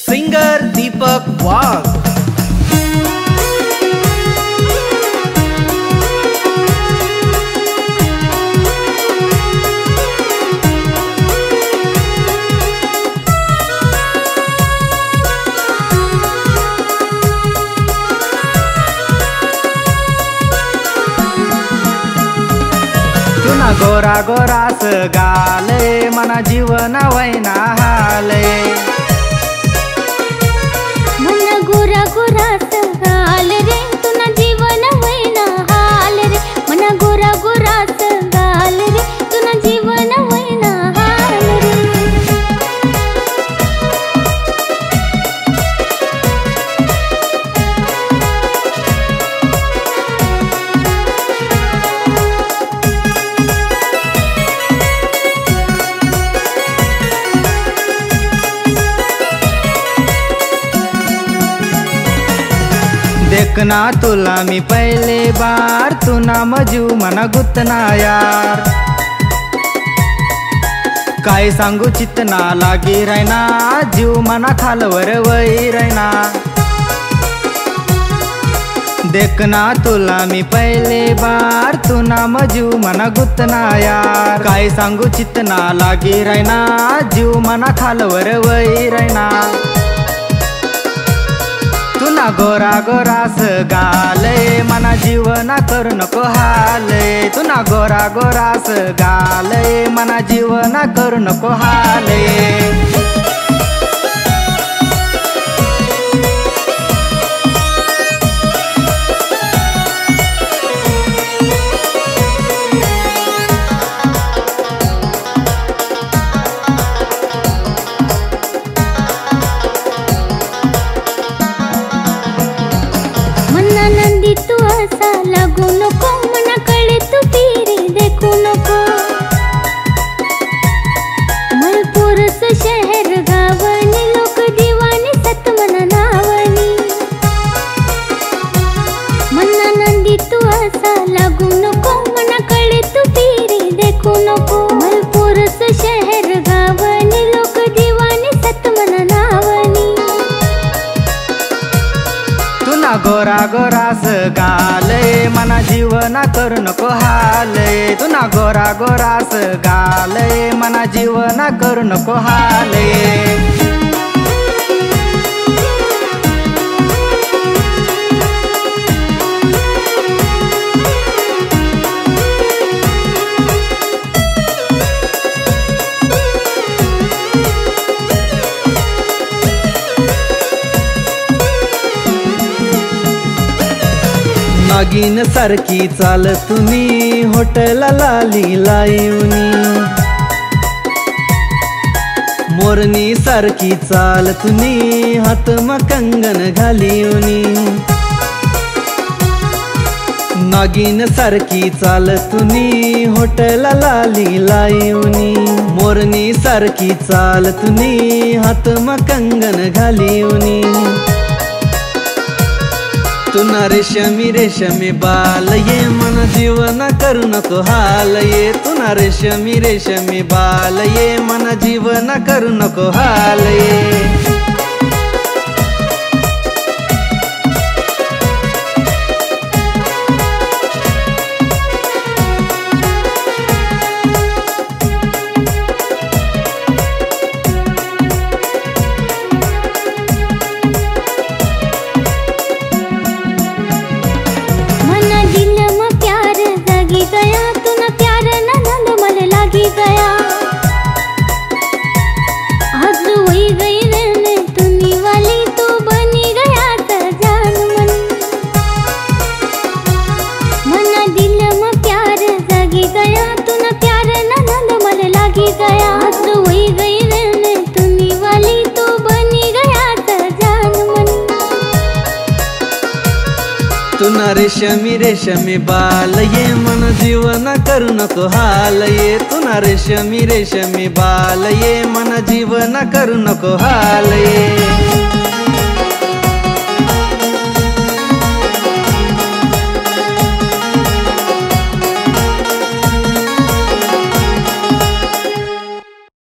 Singer दीपक वाघ। तुना गोरा गोरास गाले मना जीवन वैना हाले मना गोरा गोरास गाल रे तुना जीवन वैना हाल रे मना गोरा गोरास गाल रे तुना जीवन वैना हाल रे। देखना तुला मी पहले बार तुना मजू मना गुतना यार काय सांगू चितना लागी रायना जीव मना खालवर वही रायना। देखना तुला मी पहले बार तुना मजू मना गुतना यार काय सांगू चितना लागी रायना जीव मना खालवर वही रायना। तुना गोरा गोरास गाले मना जीवना करू नको हाले तुना गोरा गोरास गाले मना जीवना करू नको हाले। नंदी तू असा लागू नको मना कळे तू पिरी देखू नको मलपुरस शहर गावनी लोक दिवानी सत मना नावनी मना नंदी तू असा लागू नको मना कळे तू पिरी देखू नको मलपुरस शहर गावनी लोक दिवानी सत मना नावनी। तुना गोरा गोरास गाले मना जीवना करू नको हाले तुना गोरा गोरास गाले मना जीवना करू नको हाले। नागिन सारखी चाल तुम्ही हॉटेल लाली लायुनी मोरनी सारखी चाल तुम्ही हातमा कंगन घालियुनी नागिन सारखी चाल तुम्ही हॉटेल लाली लायुनी मोरनी सारखी चाल तुम्ही हातमा कंगन घालियुनी। तुना रेशमी रेशमी बाल ये मन जीवन करू नको हाल ये तुना रेशमी रेशमी बाल ये मन जीवन करू नको हाल ये। तुना रेशमी रेशमी बाल ये मन जीवन करू नको हाल ये तुना रेशमी रेशमी बाल ये मन जीवन करू नको हाल ये।